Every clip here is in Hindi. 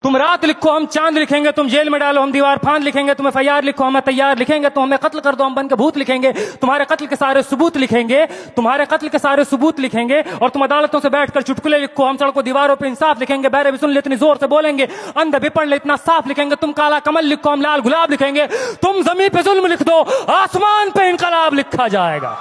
तुम रात लिखो हम चांद लिखेंगे, तुम जेल में डालो हम दीवार फांद लिखेंगे, तुम FIR लिखो हमें तैयार लिखेंगे, तुम हमें कत्ल कर दो हम बन के भूत लिखेंगे, तुम्हारे कत्ल के सारे सबूत लिखेंगे, तुम्हारे कत्ल के सारे सबूत लिखेंगे। और तुम अदालतों से बैठकर चुटकुले लिखो, हम सड़कों दीवारों पे इंसाफ लिखेंगे, बहरे भी सुन ले इतनी जोर से बोलेंगे, अंधे भी पढ़ ले इतना साफ लिखेंगे, तुम काला कमल लिखो हम लाल गुलाब लिखेंगे, तुम जमीन पे जुल्म लिख दो आसमान पे इनकलाब लिखा जाएगा।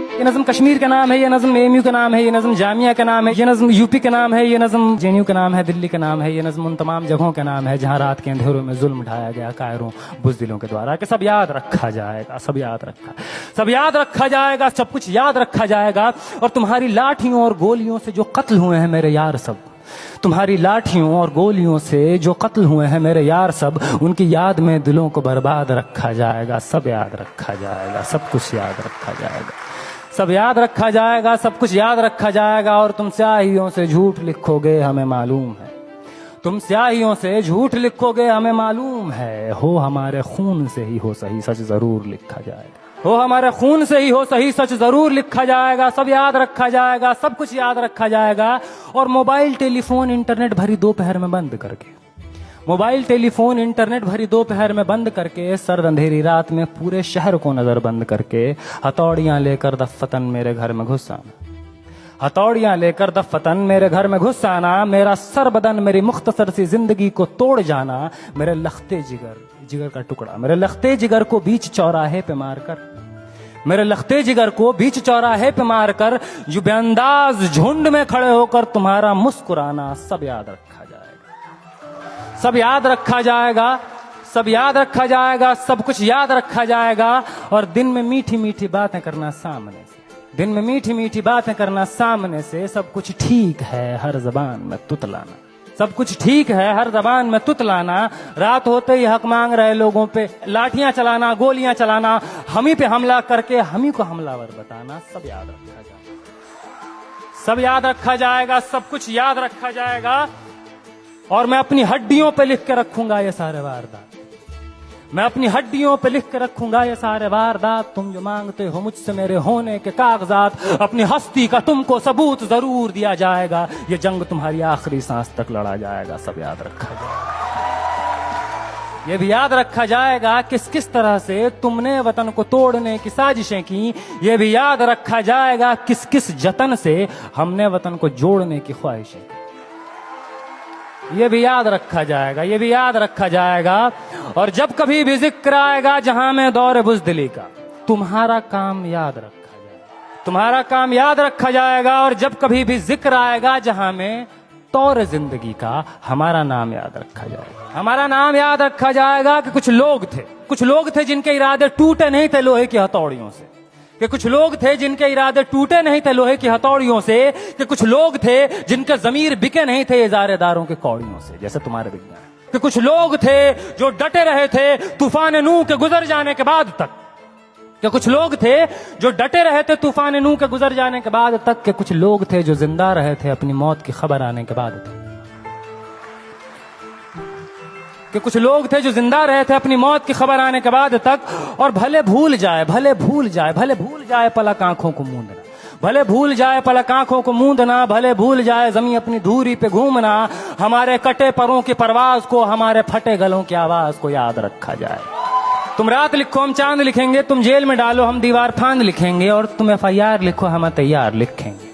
ये नज़्म कश्मीर का नाम है, ये नज़्म AMU का नाम है, ये नज़्म जामिया का नाम है, ये नज़्म UP का नाम है, ये नज़्म JNU का नाम है, दिल्ली का नाम है, ये नज़्म उन तमाम जगहों का नाम है जहाँ रात के अंधेरों में जुल्म ढाया गया कायरों बुज़दिलों के द्वारा। कि सब याद रखा जाएगा, सब याद रखा जाएगा, सब कुछ याद रखा जाएगा। और तुम्हारी लाठियों और गोलियों से जो कत्ल हुए हैं मेरे यार सब, तुम्हारी लाठियों और गोलियों से जो कत्ल हुए हैं मेरे यार सब, उनकी याद में दिलों को बर्बाद रखा जाएगा। सब याद रखा जाएगा, सब कुछ याद रखा जाएगा, सब याद रखा जाएगा, सब कुछ याद रखा जाएगा। और तुम स्याहियों से झूठ लिखोगे हमें मालूम है, तुम स्याहियों से झूठ लिखोगे हमें मालूम है, हो हमारे खून से ही हो सही सच जरूर लिखा जाएगा, हो हमारे खून से ही हो सही सच जरूर लिखा जाएगा। सब याद रखा जाएगा, सब कुछ याद रखा जाएगा। और मोबाइल टेलीफोन इंटरनेट भरी दोपहर में बंद करके, मोबाइल टेलीफोन इंटरनेट भरी दोपहर में बंद करके, सर्द अंधेरी रात में पूरे शहर को नजर बंद करके, हथौड़ियां लेकर दफ्फतन मेरे घर में घुस आना, हथौड़ियां लेकर दफ्फतन मेरे घर में घुस आना, मेरा सर बदन मेरी मुख्तसर सी जिंदगी को तोड़ जाना, मेरे लखते जिगर का टुकड़ा, मेरे लखते जिगर को बीच चौराहे पे मारकर, मेरे लखते जिगर को बीच चौराहे पे मारकर, जो बेअंदाज झुंड में खड़े होकर तुम्हारा मुस्कुराना, सब याद रखा जाएगा, सब याद रखा जाएगा, सब याद रखा जाएगा, सब कुछ याद रखा जाएगा। और दिन में मीठी मीठी बातें करना सामने से, दिन में मीठी मीठी बातें करना सामने से, सब कुछ ठीक है हर जबान में तुतलाना, सब कुछ ठीक है हर जबान में तुतलाना। रात होते ही हक मांग रहे लोगों पे लाठियां चलाना, गोलियां चलाना, हम ही पे हमला करके हम ही को हमलावर बताना, सब याद रखा जाएगा, सब याद रखा जाएगा, सब कुछ याद रखा जाएगा। और मैं अपनी हड्डियों पे लिख के रखूंगा ये सारे वारदात, मैं अपनी हड्डियों पे लिख के रखूंगा ये सारे वारदात। तुम जो मांगते हो मुझसे मेरे होने के कागजात, अपनी हस्ती का तुमको सबूत जरूर दिया जाएगा, ये जंग तुम्हारी आखिरी सांस तक लड़ा जाएगा। सब याद रखा जाएगा, ये भी याद रखा जाएगा किस किस तरह से तुमने वतन को तोड़ने की साजिशें की, ये भी याद रखा जाएगा किस किस जतन से हमने वतन को जोड़ने की ख्वाहिशें की, ये भी याद रखा जाएगा, ये भी याद रखा जाएगा। और जब कभी भी जिक्र आएगा जहां में दौर बुज़दिली का, तुम्हारा काम याद रखा जाएगा, तुम्हारा काम याद रखा जाएगा। और जब कभी भी जिक्र आएगा जहां में तौर जिंदगी का, हमारा नाम याद रखा जाएगा, हमारा नाम याद रखा जाएगा। कि कुछ लोग थे जिनके इरादे टूटे नहीं थे लोहे की हथौड़ियों से, कि कुछ लोग थे जिनके इरादे टूटे नहीं थे लोहे की हथौड़ियों से, कि कुछ लोग थे जिनके ज़मीर बिके नहीं थे इजारेदारों के कौड़ियों से, जैसे तुम्हारे बिक गए। कि कुछ लोग थे जो डटे रहे थे तूफान नूह के गुजर जाने के बाद तक, कि कुछ लोग थे जो डटे रहे थे तूफान नूह के गुजर जाने के बाद तक, के कुछ लोग थे जो जिंदा रहे थे अपनी मौत की खबर आने के बाद तक, कि कुछ लोग थे जो जिंदा रहे थे अपनी मौत की खबर आने के बाद तक। और भले भूल जाए पलक आंखों को मूंदना, भले भूल जाए पलक आंखों को मूंदना, भले भूल जाए जमीन अपनी धूरी पे घूमना, हमारे कटे परों की परवाज को, हमारे फटे गलों की आवाज को याद रखा जाए। तुम रात लिखो हम चांद लिखेंगे, तुम जेल में डालो हम दीवार फांद लिखेंगे, और तुम FIR लिखो हम तैयार लिखेंगे।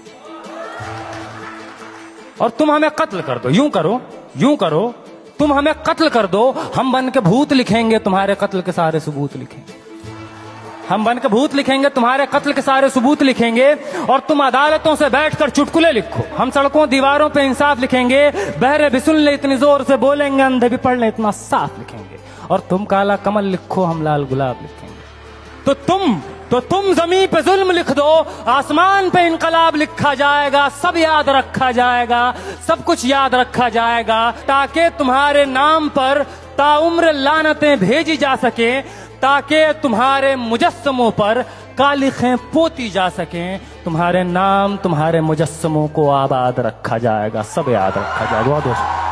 और तुम हमें कत्ल कर दो, यूं करो तुम हमें कत्ल कर दो, हम बन के भूत लिखेंगे, तुम्हारे कत्ल के सारे सबूत लिखेंगे, हम बन के भूत लिखेंगे, तुम्हारे कत्ल के सारे सबूत लिखेंगे। और तुम अदालतों से बैठकर चुटकुले लिखो, हम सड़कों दीवारों पे इंसाफ लिखेंगे, बहरे भी सुन ले इतनी जोर से बोलेंगे, अंधे भी पढ़ ले इतना साफ लिखेंगे। और तुम काला कमल लिखो हम लाल गुलाब लिखेंगे। तो तुम जमीन पे जुल्म लिख दो, आसमान पे इनकलाब लिखा जाएगा। सब याद रखा जाएगा, सब कुछ याद रखा जाएगा, ताकि तुम्हारे नाम पर ताउम्र लानतें भेजी जा सके, ताकि तुम्हारे मुजस्समों पर कालिखें पोती जा सकें, तुम्हारे नाम तुम्हारे मुजस्समों को आबाद रखा जाएगा। सब याद रखा जाएगा दोस्तों।